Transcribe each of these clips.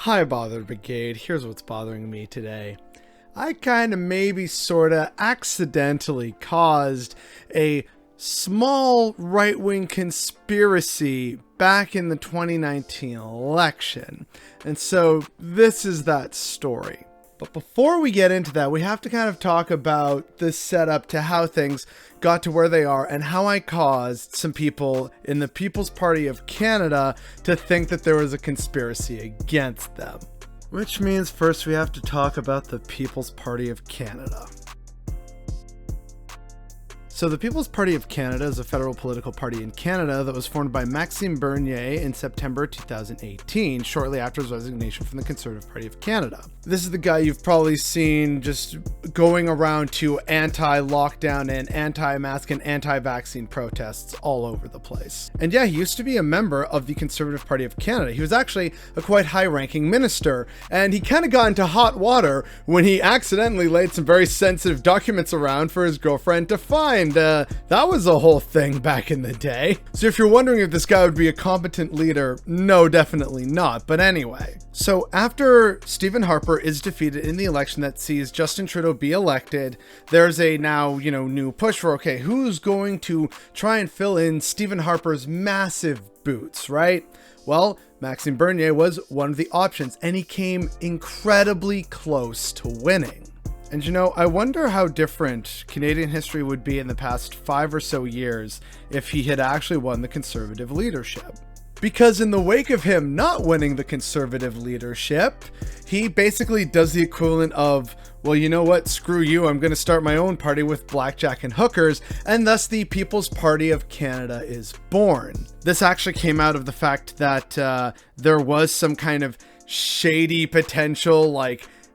Hi, Bothered Brigade. Here's what's bothering me today. I kinda maybe sorta accidentally caused a small right-wing conspiracy back in the 2019 election. And so this is that story. But before we get into that, we have to kind of talk about the setup to how things got to where they are and how I caused some people in the People's Party of Canada to think that there was a conspiracy against them. Which means first we have to talk about the People's Party of Canada. So the People's Party of Canada is a federal political party in Canada that was formed by Maxime Bernier in September 2018, shortly after his resignation from the Conservative Party of Canada. This is the guy you've probably seen just going around to anti-lockdown and anti-mask and anti-vaccine protests all over the place. And yeah, he used to be a member of the Conservative Party of Canada. He was actually a quite high-ranking minister, and he kind of got into hot water when he accidentally laid some very sensitive documents around for his girlfriend to find. That was a whole thing back in the day. So if you're wondering if this guy would be a competent leader, no, definitely not. But anyway, so after Stephen Harper is defeated in the election that sees Justin Trudeau be elected, there's a now, new push for, okay, who's going to try and fill in Stephen Harper's massive boots, right? Well, Maxime Bernier was one of the options, and he came incredibly close to winning. And I wonder how different Canadian history would be in the past 5 or so years if he had actually won the Conservative leadership. Because in the wake of him not winning the Conservative leadership, he basically does the equivalent of, well, you know what, screw you, I'm going to start my own party with blackjack and hookers, and thus the People's Party of Canada is born. This actually came out of the fact that there was some kind of shady potential,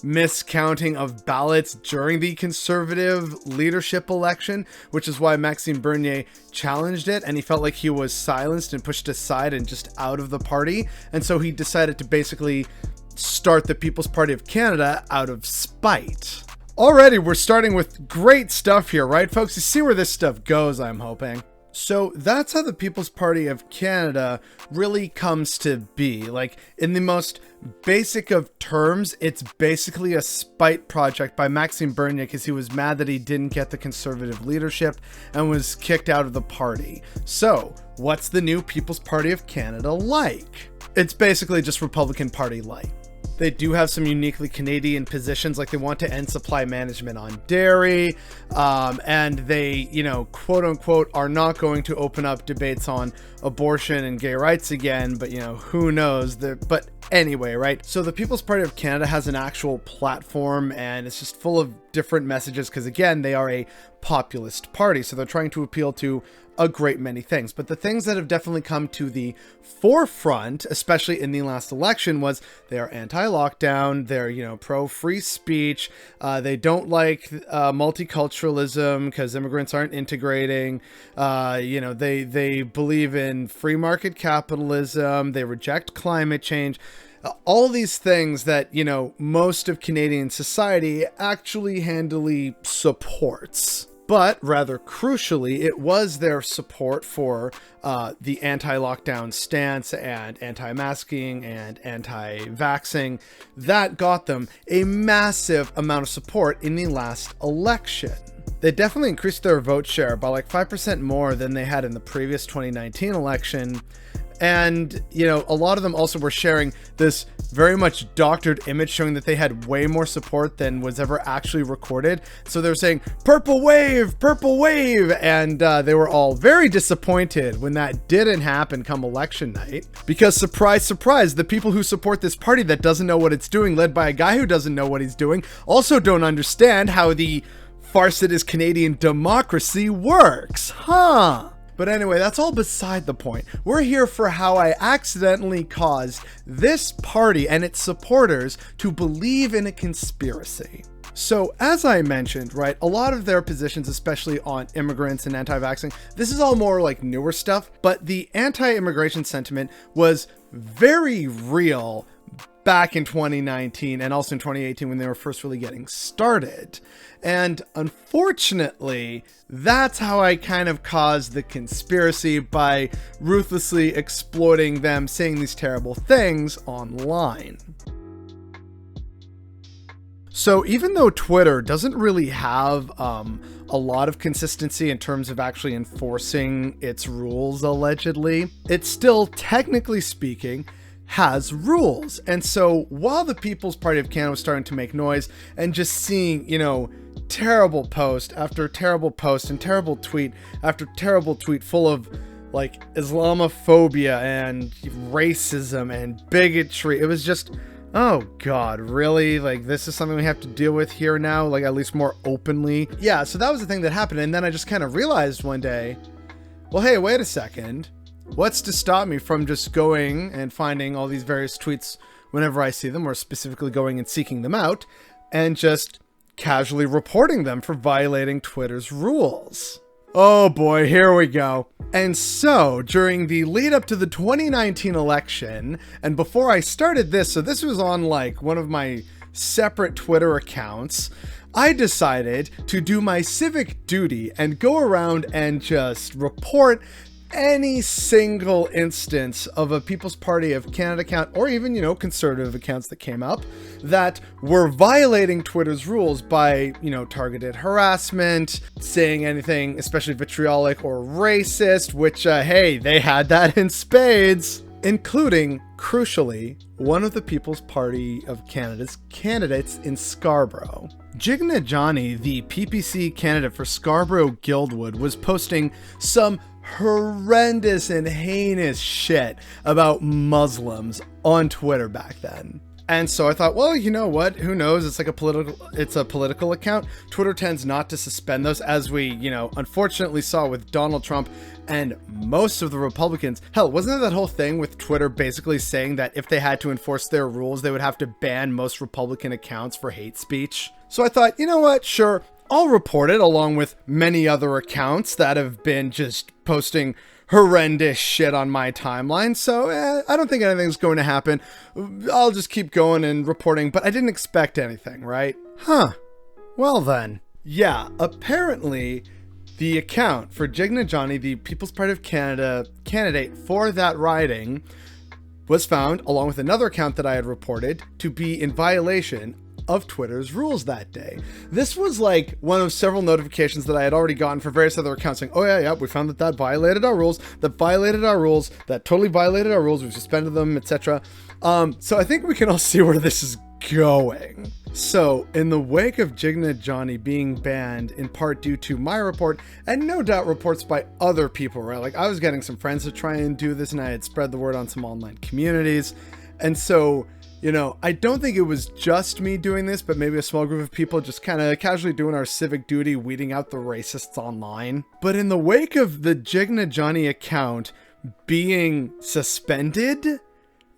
miscounting of ballots during the Conservative leadership election, which is why Maxime Bernier challenged it, and he felt like he was silenced and pushed aside and just out of the party. And so he decided to basically start the People's Party of Canada out of spite. Already, we're starting with great stuff here, right, folks? You see where this stuff goes, I'm hoping. So that's how the People's Party of Canada really comes to be. In the most basic of terms, it's basically a spite project by Maxime Bernier because he was mad that he didn't get the Conservative leadership and was kicked out of the party. So what's the new People's Party of Canada like? It's basically just Republican Party light. They do have some uniquely Canadian positions, like they want to end supply management on dairy, and they, quote unquote, are not going to open up debates on abortion and gay rights again, but who knows? But anyway, right? So the People's Party of Canada has an actual platform, and it's just full of different messages because, again, they are a populist party, so they're trying to appeal to a great many things. But the things that have definitely come to the forefront, especially in the last election, was they are anti-lockdown, they're, pro-free speech, they don't like multiculturalism because immigrants aren't integrating, they believe in free market capitalism, they reject climate change. All these things that, most of Canadian society actually handily supports. But rather crucially, it was their support for the anti-lockdown stance and anti-masking and anti-vaxxing that got them a massive amount of support in the last election. They definitely increased their vote share by 5% more than they had in the previous 2019 election. And, a lot of them also were sharing this very much doctored image showing that they had way more support than was ever actually recorded. So they were saying, purple wave, and they were all very disappointed when that didn't happen come election night. Because surprise, surprise, the people who support this party that doesn't know what it's doing, led by a guy who doesn't know what he's doing, also don't understand how the farce that is Canadian democracy works, huh? But anyway, that's all beside the point. We're here for how I accidentally caused this party and its supporters to believe in a conspiracy. So as I mentioned, right, a lot of their positions, especially on immigrants and anti-vaxxing, this is all more newer stuff, but the anti-immigration sentiment was very real back in 2019 and also in 2018 when they were first really getting started. And unfortunately, that's how I kind of caused the conspiracy by ruthlessly exploiting them saying these terrible things online. So even though Twitter doesn't really have a lot of consistency in terms of actually enforcing its rules, allegedly, it still, technically speaking, has rules. And so while the People's Party of Canada was starting to make noise and just seeing, terrible post after terrible post and terrible tweet after terrible tweet full of like Islamophobia and racism and bigotry, it was just, oh God, really? Like, this is something we have to deal with here now, like at least more openly. Yeah, so that was the thing that happened. And then I just kind of realized one day, well, hey, wait a second. What's to stop me from just going and finding all these various tweets whenever I see them, or specifically going and seeking them out and just casually reporting them for violating Twitter's rules? Oh boy, here we go. And so during the lead up to the 2019 election, and before I started this, so this was on like one of my separate Twitter accounts, I decided to do my civic duty and go around and just report any single instance of a People's Party of Canada account, or even, conservative accounts that came up that were violating Twitter's rules by, targeted harassment, saying anything especially vitriolic or racist, which, hey, they had that in spades, including, crucially, one of the People's Party of Canada's candidates in Scarborough. Jigna Johnny, the PPC candidate for Scarborough-Guildwood, was posting some horrendous and heinous shit about Muslims on Twitter back then. And so I thought, well, you know what? Who knows? It's a political account. Twitter tends not to suspend those, as we, unfortunately saw with Donald Trump and most of the Republicans. Hell, wasn't there that whole thing with Twitter basically saying that if they had to enforce their rules, they would have to ban most Republican accounts for hate speech? So I thought, you know what? Sure, I'll report it along with many other accounts that have been just posting horrendous shit on my timeline. So I don't think anything's going to happen. I'll just keep going and reporting, but I didn't expect anything, right? Huh. Well then. Yeah, apparently the account for Jigna Johnny, the People's Party of Canada candidate for that riding, was found, along with another account that I had reported, to be in violation of Twitter's rules that day. This was like one of several notifications that I had already gotten for various other accounts saying, oh yeah, we found that violated our rules, that totally violated our rules, we've suspended them, etc. So I think we can all see where this is going. So in the wake of Jigna Johnny being banned, in part due to my report, and no doubt reports by other people, right? Like, I was getting some friends to try and do this, and I had spread the word on some online communities. And so, I don't think it was just me doing this, but maybe a small group of people just kind of casually doing our civic duty, weeding out the racists online. But in the wake of the Jigna Johnny account being suspended,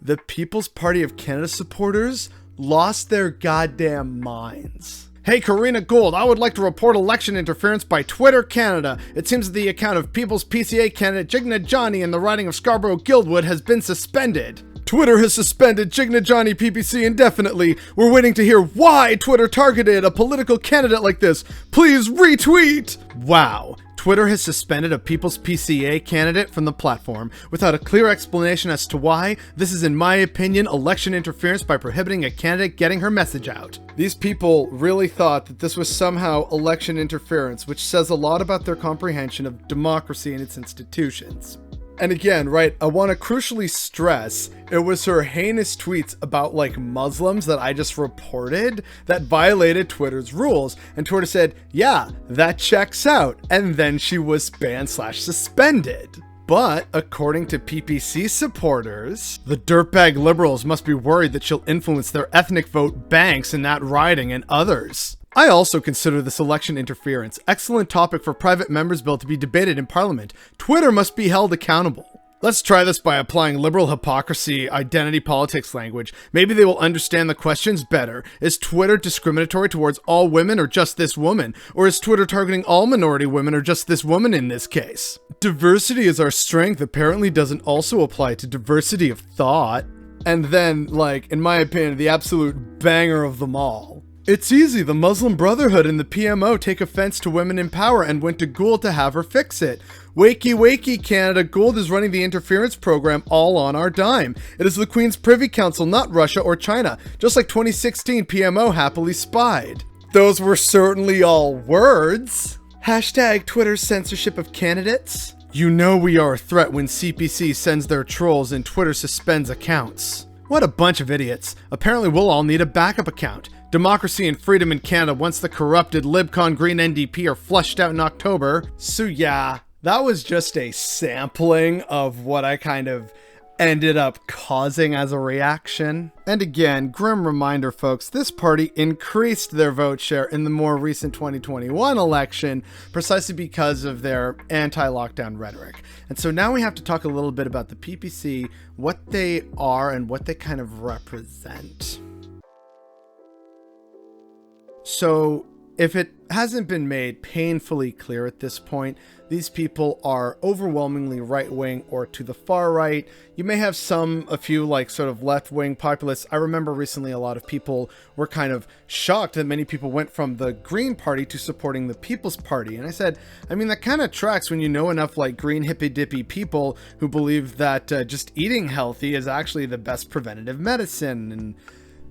the People's Party of Canada supporters lost their goddamn minds. Hey, Karina Gould, I would like to report election interference by Twitter Canada. It seems that the account of People's PCA candidate Jigna Johnny in the riding of Scarborough-Guildwood has been suspended. Twitter has suspended Jigna Johnny PPC indefinitely. We're waiting to hear why Twitter targeted a political candidate like this. Please retweet. Wow. Twitter has suspended a People's PCA candidate from the platform without a clear explanation as to why. This is, in my opinion, election interference by prohibiting a candidate getting her message out. These people really thought that this was somehow election interference, which says a lot about their comprehension of democracy and its institutions. And again, right, I want to crucially stress, it was her heinous tweets about like Muslims that I just reported that violated Twitter's rules. And Twitter said, yeah, that checks out. And then she was banned/suspended. But according to PPC supporters, the dirtbag liberals must be worried that she'll influence their ethnic vote banks in that riding and others. I also consider this election interference. Excellent topic for private members' bill to be debated in Parliament. Twitter must be held accountable. Let's try this by applying liberal hypocrisy, identity politics language. Maybe they will understand the questions better. Is Twitter discriminatory towards all women or just this woman? Or is Twitter targeting all minority women or just this woman in this case? Diversity is our strength apparently doesn't also apply to diversity of thought. And then, like, in my opinion, the absolute banger of them all. It's easy. The Muslim Brotherhood and the PMO take offense to women in power and went to Gould to have her fix it. Wakey, wakey, Canada. Gould is running the interference program all on our dime. It is the Queen's Privy Council, not Russia or China. Just like 2016 PMO happily spied. Those were certainly all words. Hashtag Twitter's censorship of candidates. You know we are a threat when CPC sends their trolls and Twitter suspends accounts. What a bunch of idiots. Apparently we'll all need a backup account. Democracy and freedom in Canada once the corrupted LibCon Green NDP are flushed out in October. So yeah, that was just a sampling of what I kind of ended up causing as a reaction. And again, grim reminder folks, this party increased their vote share in the more recent 2021 election precisely because of their anti-lockdown rhetoric. And so now we have to talk a little bit about the PPC, what they are and what they kind of represent. So if it hasn't been made painfully clear at this point, these people are overwhelmingly right-wing or to the far right. You may have a few like sort of left-wing populists. I remember recently a lot of people were kind of shocked that many people went from the Green Party to supporting the People's Party. And I said, I mean, that kind of tracks when you know enough like green hippy-dippy people who believe that just eating healthy is actually the best preventative medicine. And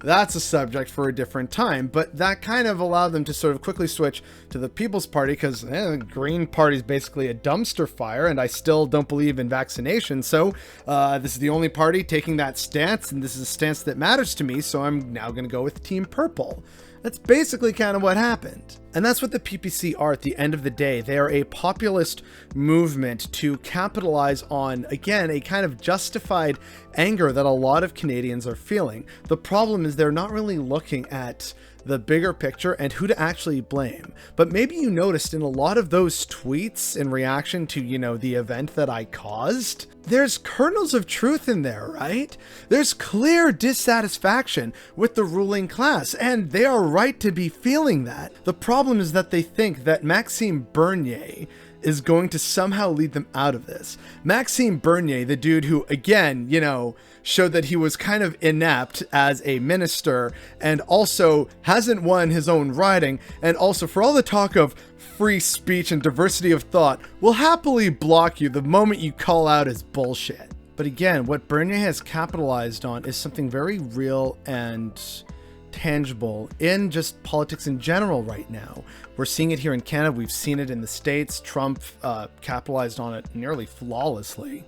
that's a subject for a different time, but that kind of allowed them to sort of quickly switch to the People's Party because the Green Party is basically a dumpster fire, and I still don't believe in vaccination. So this is the only party taking that stance, and this is a stance that matters to me, so I'm now going to go with Team Purple. That's basically kind of what happened. And that's what the PPC are at the end of the day. They are a populist movement to capitalize on, again, a kind of justified anger that a lot of Canadians are feeling. The problem is they're not really looking at the bigger picture and who to actually blame. But maybe you noticed in a lot of those tweets in reaction to, the event that I caused, there's kernels of truth in there, right? There's clear dissatisfaction with the ruling class, and they are right to be feeling that. The problem is that they think that Maxime Bernier is going to somehow lead them out of this. Maxime Bernier, the dude who, again, showed that he was kind of inept as a minister and also hasn't won his own riding, and also for all the talk of free speech and diversity of thought, will happily block you the moment you call out as bullshit. But again, what Bernier has capitalized on is something very real and tangible in just politics in general right now. We're seeing it here in Canada. We've seen it in the States. Trump capitalized on it nearly flawlessly.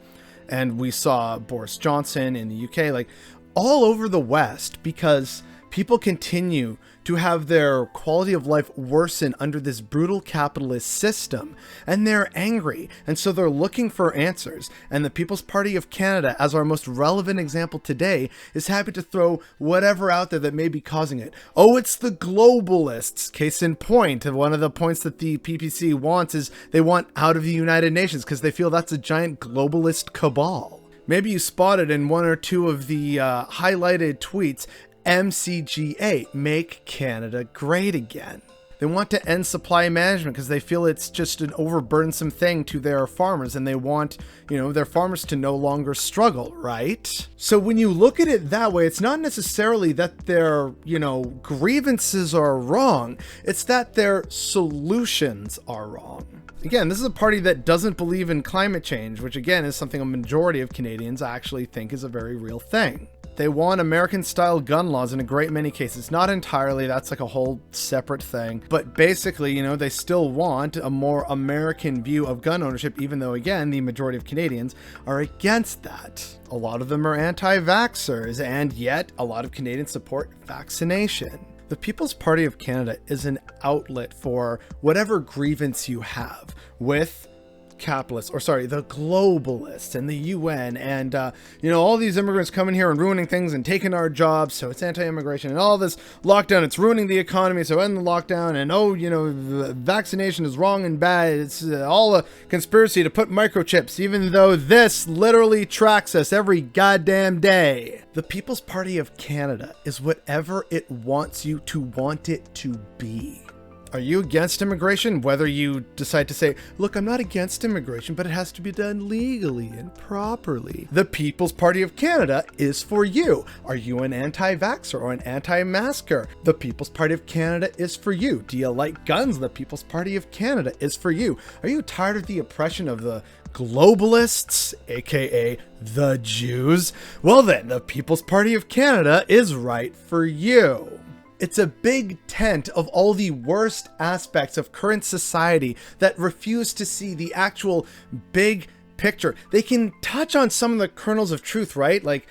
And we saw Boris Johnson in the UK, like all over the West, because people continue to have their quality of life worsen under this brutal capitalist system, and they're angry, and so they're looking for answers. And the People's Party of Canada, as our most relevant example today, is happy to throw whatever out there that may be causing it. Oh, it's the globalists. Case in point, one of the points that the PPC wants is they want out of the United Nations because they feel that's a giant globalist cabal. Maybe you spotted in one or two of the highlighted tweets, MCGA, Make Canada Great Again. They want to end supply management because they feel it's just an overburdensome thing to their farmers, and they want, their farmers to no longer struggle, right? So when you look at it that way, it's not necessarily that their, grievances are wrong. It's that their solutions are wrong. Again, this is a party that doesn't believe in climate change, which again is something a majority of Canadians actually think is a very real thing. They want American-style gun laws in a great many cases. Not entirely, that's like a whole separate thing. But basically, they still want a more American view of gun ownership, even though, again, the majority of Canadians are against that. A lot of them are anti-vaxxers, and yet a lot of Canadians support vaccination. The People's Party of Canada is an outlet for whatever grievance you have with the globalists and the UN and, all these immigrants coming here and ruining things and taking our jobs. So it's anti-immigration and all this lockdown. It's ruining the economy. So end the lockdown. And, vaccination is wrong and bad. It's all a conspiracy to put microchips, even though this literally tracks us every goddamn day. The People's Party of Canada is whatever it wants you to want it to be. Are you against immigration? Whether you decide to say, look, I'm not against immigration, but it has to be done legally and properly. The People's Party of Canada is for you. Are you an anti-vaxxer or an anti-masker? The People's Party of Canada is for you. Do you like guns? The People's Party of Canada is for you. Are you tired of the oppression of the globalists, aka the Jews? Well then, the People's Party of Canada is right for you. It's a big tent of all the worst aspects of current society that refuse to see the actual big picture. They can touch on some of the kernels of truth, right? Like,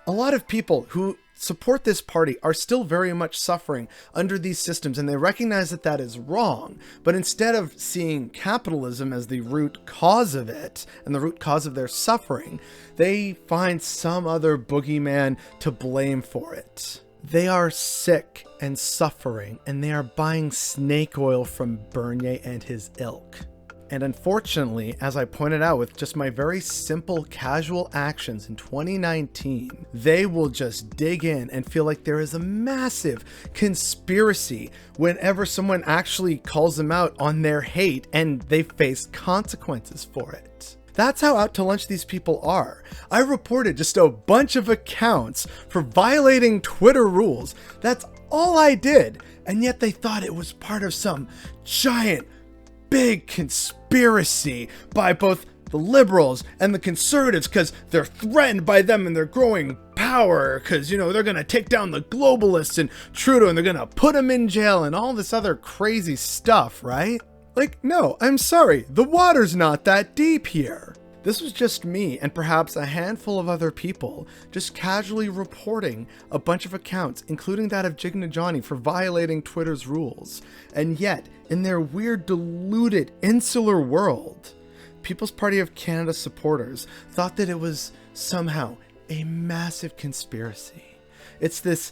a lot of people who support this party are still very much suffering under these systems, and they recognize that that is wrong. But instead of seeing capitalism as the root cause of it and the root cause of their suffering, they find some other boogeyman to blame for it. They are sick and suffering, and they are buying snake oil from Bernier and his ilk. And unfortunately, as I pointed out with just my very simple casual actions in 2019, they will just dig in and feel like there is a massive conspiracy whenever someone actually calls them out on their hate and they face consequences for it. That's how out to lunch these people are. I reported just a bunch of accounts for violating Twitter rules. That's all I did. And yet they thought it was part of some giant, big conspiracy by both the liberals and the conservatives because they're threatened by them and their growing power because, they're going to take down the globalists and Trudeau and they're going to put him in jail and all this other crazy stuff, right? Like, no, I'm sorry, the water's not that deep here. This was just me and perhaps a handful of other people just casually reporting a bunch of accounts, including that of Jigna Johnny, for violating Twitter's rules. And yet, in their weird, deluded, insular world, People's Party of Canada supporters thought that it was somehow a massive conspiracy. It's this,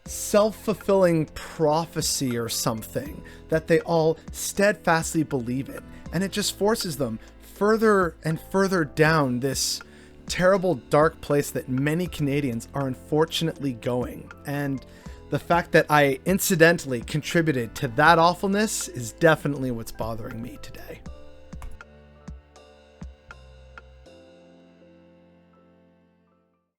self-fulfilling prophecy or something that they all steadfastly believe in, and it just forces them further and further down this terrible dark place that many Canadians are unfortunately going. And the fact that I incidentally contributed to that awfulness is definitely what's bothering me today.